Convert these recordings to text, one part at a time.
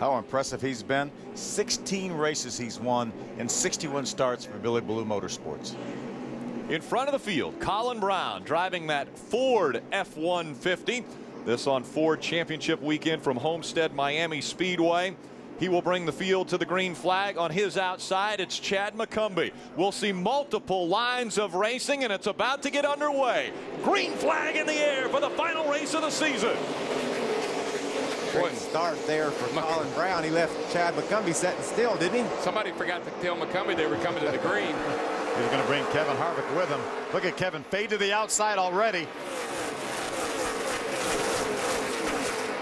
how impressive he's been. 16 races he's won in 61 starts for Billy Blue Motorsports. In front of the field, Colin Brown driving that Ford F-150. This on Ford Championship weekend from Homestead-Miami Speedway. He will bring the field to the green flag. On his outside, it's Chad McCumbee. We'll see multiple lines of racing, and it's about to get underway. Green flag in the air for the final race of the season. Great start there for Colin Brown. He left Chad McCumbee sitting still, didn't he? Somebody forgot to tell McCumbee they were coming to the green. He's going to bring Kevin Harvick with him. Look at Kevin fade to the outside already.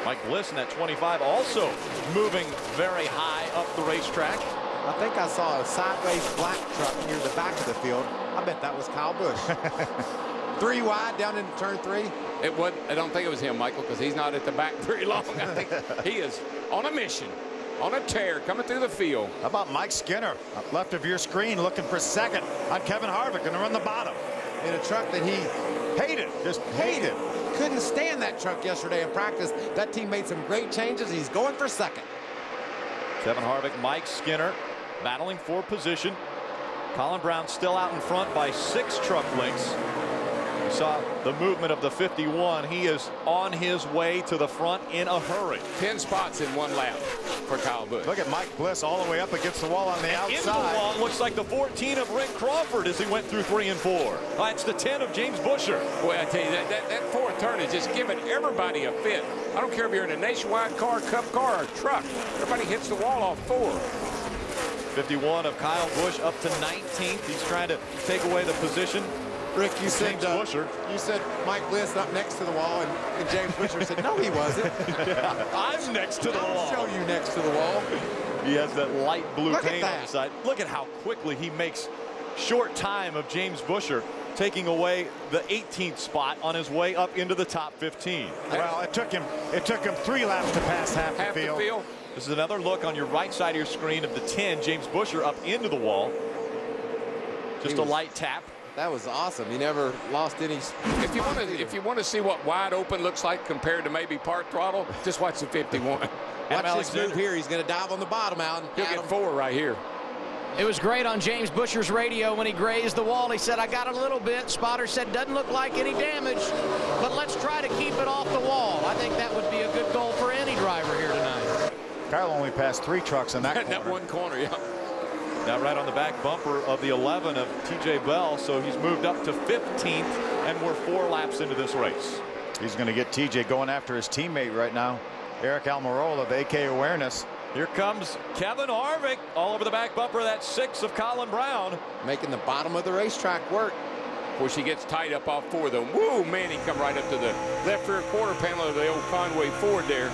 Mike Bliss in that 25 also moving very high up the racetrack. I think I saw a sideways black truck near the back of the field. I bet that was Kyle Busch. 3 wide down into turn 3. It was. I don't think it was him, Michael, because he's not at the back very long. I think he is on a mission, on a tear, coming through the field. How about Mike Skinner up left of your screen looking for second on Kevin Harvick, going to run the bottom In a truck that he hated, just hated. couldn't stand that truck yesterday in practice. That team made some great changes. He's going for second. Kevin Harvick, Mike Skinner battling for position. Colin Brown still out in front by 6 truck lengths. We saw the movement of the 51. He is on his way to the front in a hurry. 10 spots in 1 lap for Kyle Busch. Look at Mike Bliss all the way up against the wall on the outside. Into the wall looks like the 14 of Rick Crawford as he went through 3 and 4. That's the 10 of James Busher. Boy, I tell you, that fourth turn is just giving everybody a fit. I don't care if you're in a Nationwide car, Cup car, or truck. Everybody hits the wall off 4. 51 of Kyle Busch up to 19th. He's trying to take away the position. Rick, you said You said Mike Bliss up next to the wall, and James Busher said, no, he wasn't. I'm next to the wall. I'll show you next to the wall. He has that light blue Look at paint on that. the side. Look at how quickly he makes short time of James Busher, taking away the 18th spot on his way up into the top 15. Well, it took him 3 laps to pass half the field. This is another look on your right side of your screen of the 10, James Busher up into the wall. Just a light tap. That was awesome. He never lost any. If you want to see what wide open looks like compared to maybe part throttle, just watch the 51. Watch this move here. He's going to dive on the bottom out. He'll get 4 right here. It was great on James Busher's radio when he grazed the wall. He said, I got a little bit. Spotter said, doesn't look like any damage, but let's try to keep it off the wall. I think that would be a good goal for any driver here tonight. Kyle only passed 3 trucks in that corner. That one corner, yeah. Now right on the back bumper of the 11 of TJ Bell, so he's moved up to 15th, and we're 4 laps into this race. He's going to get TJ going after his teammate right now, Eric Almirola of AK Awareness. Here comes Kevin Harvick all over the back bumper of that 6 of Colin Brown. Making the bottom of the racetrack work. Of course, he gets tied up off 4, though. Woo, man, he come right up to the left rear quarter panel of the old Conway Ford there.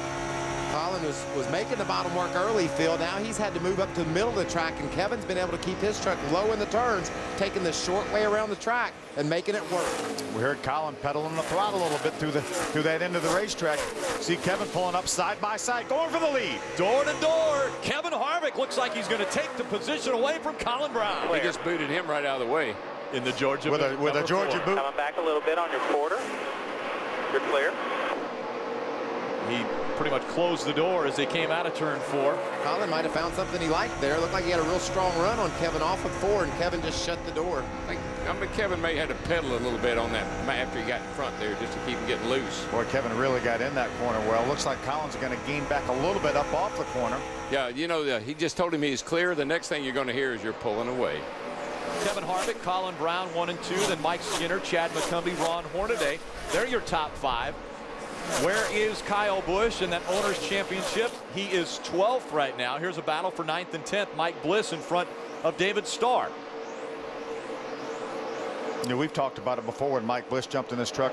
Colin was making the bottom work early, Phil. Now he's had to move up to the middle of the track, and Kevin's been able to keep his truck low in the turns, taking the short way around the track and making it work. We heard Colin pedaling the throttle a little bit through that end of the racetrack. See Kevin pulling up side by side, going for the lead. Door to door, Kevin Harvick looks like he's going to take the position away from Colin Brown. He just booted him right out of the way. In the Georgia with a Georgia boot. Coming back a little bit on your quarter. You're clear. He pretty much closed the door as they came out of turn 4. Colin might have found something he liked there. Looked like he had a real strong run on Kevin off of 4, and Kevin just shut the door. I mean, Kevin may have had to pedal a little bit on that after he got in front there just to keep him getting loose. Boy, Kevin really got in that corner well. Looks like Colin's going to gain back a little bit up off the corner. Yeah, you know, he just told him he's clear. The next thing you're going to hear is you're pulling away. Kevin Harvick, Colin Brown 1 and 2, then Mike Skinner, Chad McCumbee, Ron Hornaday. They're your top 5. Where is Kyle Busch in that Owners Championship? He is 12th right now. Here's a battle for 9th and 10th. Mike Bliss in front of David Starr. You know, we've talked about it before when Mike Bliss jumped in this truck.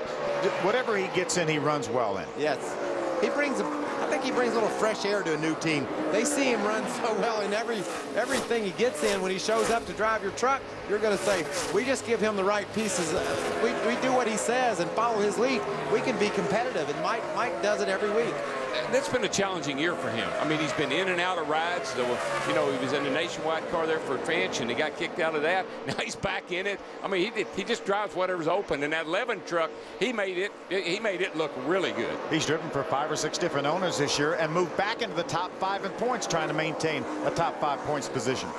Whatever he gets in, he runs well in. Yes. I think he brings a little fresh air to a new team. They see him run so well in everything he gets in. When he shows up to drive your truck, you're going to say, we just give him the right pieces. We do what he says and follow his lead. We can be competitive, and Mike does it every week. That's been a challenging year for him. I mean, he's been in and out of rides. So, you know, he was in the Nationwide car there for Finch, and he got kicked out of that. Now he's back in it. I mean, he just drives whatever's open. And that 11 truck, he made it look really good. He's driven for 5 or 6 different owners this year and moved back into the top 5 in points, trying to maintain a top 5 points position.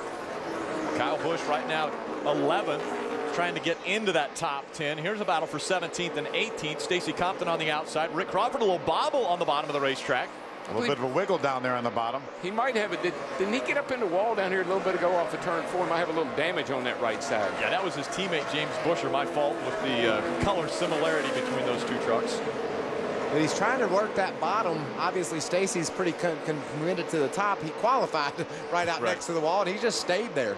Kyle Busch right now 11th, trying to get into that top 10. Here's a battle for 17th and 18th. Stacy Compton on the outside. Rick Crawford, a little bobble on the bottom of the racetrack. A little bit of a wiggle down there on the bottom. He might have it. Didn't he get up in the wall down here a little bit ago off the turn 4? He might have a little damage on that right side. Yeah, that was his teammate James Busher. My fault with the color similarity between those two trucks. But he's trying to work that bottom. Obviously, Stacy's pretty committed to the top. He qualified right out next to the wall, and he just stayed there.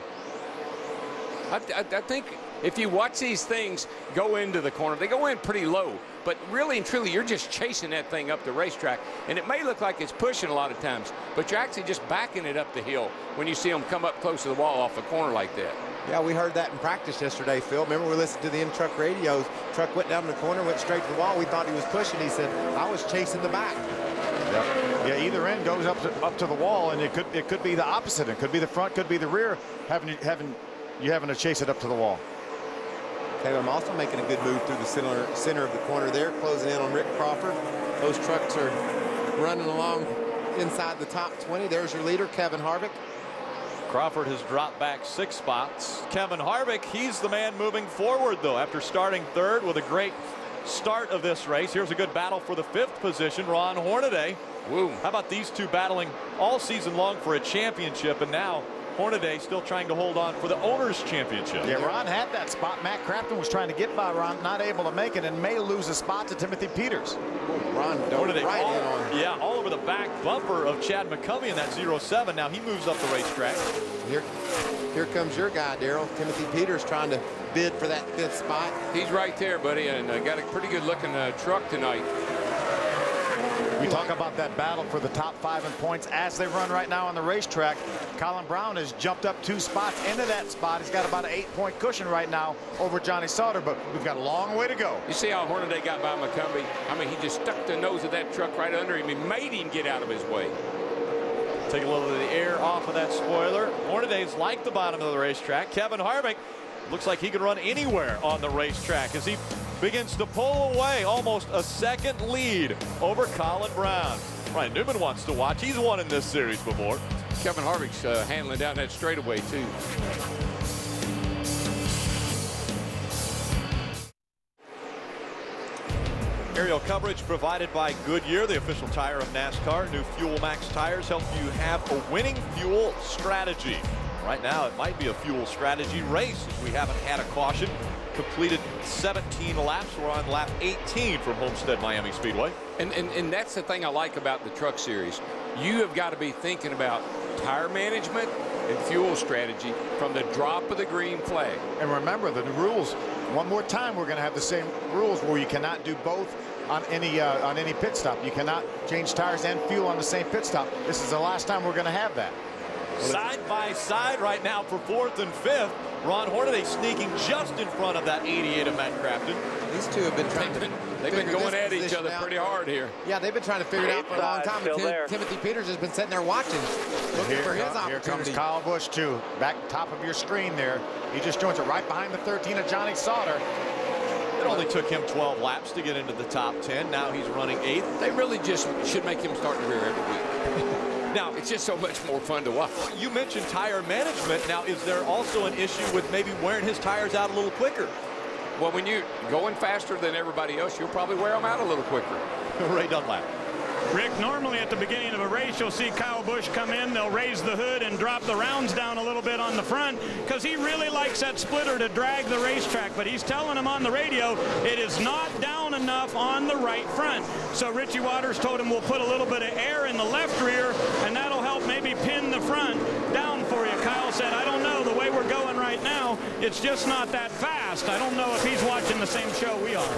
I think if you watch these things go into the corner, they go in pretty low. But really and truly, you're just chasing that thing up the racetrack. And it may look like it's pushing a lot of times, but you're actually just backing it up the hill when you see them come up close to the wall off a corner like that. Yeah, we heard that in practice yesterday, Phil. Remember, we listened to the in-truck radios. Truck went down the corner, went straight to the wall. We thought he was pushing. He said, I was chasing the back. Yep. Yeah, either end goes up to the wall, and it could be the opposite. It could be the front, could be the rear, having to chase it up to the wall. Okay, I'm also making a good move through the center of the corner there, closing in on Rick Crawford. Those trucks are running along inside the top 20. There's your leader, Kevin Harvick. Crawford has dropped back 6 spots. Kevin Harvick, he's the man moving forward, though, after starting 3rd with a great start of this race. Here's a good battle for the 5th position. Ron Hornaday. Woo. How about these two battling all season long for a championship, and now Hornaday still trying to hold on for the Owners' Championship. Yeah, Ron had that spot. Matt Crafton was trying to get by Ron, not able to make it, and may lose a spot to Timothy Peters. Ron Hornaday right in on. Yeah, all over the back bumper of Chad McCummey in that 07. Now he moves up the racetrack. Here comes your guy, Darrell. Timothy Peters trying to bid for that 5th spot. He's right there, buddy, and got a pretty good looking truck tonight. We talk about that battle for the top 5 in points as they run right now on the racetrack. Colin Brown has jumped up 2 spots into that spot. He's got about an 8-point cushion right now over Johnny Sauter, but we've got a long way to go. You see how Hornaday got by McCumbee? I mean, he just stuck the nose of that truck right under him. He made him get out of his way. Take a little of the air off of that spoiler. Hornaday's like the bottom of the racetrack. Kevin Harvick looks like he can run anywhere on the racetrack as he begins to pull away almost a 2nd lead over Colin Brown. Ryan Newman wants to watch. He's won in this series before. Kevin Harvick's handling down that straightaway too. Aerial coverage provided by Goodyear, the official tire of NASCAR. New Fuel Max tires help you have a winning fuel strategy. Right now, it might be a fuel strategy race as we haven't had a caution. Completed 17 laps. We're on lap 18 from Homestead-Miami Speedway. And that's the thing I like about the Truck Series. You have got to be thinking about tire management and fuel strategy from the drop of the green flag. And remember the rules. One more time, we're going to have the same rules where you cannot do both on any pit stop. You cannot change tires and fuel on the same pit stop. This is the last time we're going to have that. Side by side right now for 4th and 5th. Ron Hornaday sneaking just in front of that 88 of Matt Crafton. These two have been trying to They've been going at each other pretty hard here. Yeah, they've been trying to figure it out for a long time. Timothy Peters has been sitting there watching, looking for his opportunity. Here comes Kyle Busch, too. Back top of your screen there. He just joins it right behind the 13 of Johnny Sauter. It only took him 12 laps to get into the top 10. Now he's running 8th. They really just should make him start the rear every week. Now, it's just so much more fun to watch. You mentioned tire management. Now, is there also an issue with maybe wearing his tires out a little quicker? Well, when you're going faster than everybody else, you'll probably wear them out a little quicker. Ray Dunlap. Rick, normally at the beginning of a race, you'll see Kyle Busch come in. They'll raise the hood and drop the rounds down a little bit on the front because he really likes that splitter to drag the racetrack. But he's telling him on the radio it is not down enough on the right front. So Richie Waters told him we'll put a little bit of air in the left rear, and that'll help maybe pin the front down for you. Kyle said, I don't know, the way we're going right now, it's just not that fast. I don't know if he's watching the same show we are.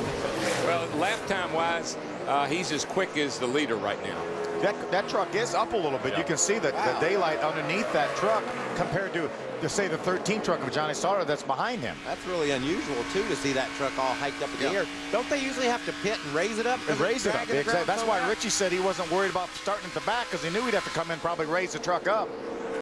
Well, lap time wise, he's as quick as the leader right now. that truck is up a little bit. You can see the daylight underneath that truck compared to say, the 13 truck of Johnny Sauter that's behind him. That's really unusual, too, to see that truck all hiked up in the air. Don't they usually have to pit and raise it up? And raise it up, exactly. That's why Richie said he wasn't worried about starting at the back, because he knew he'd have to come in, probably raise the truck up.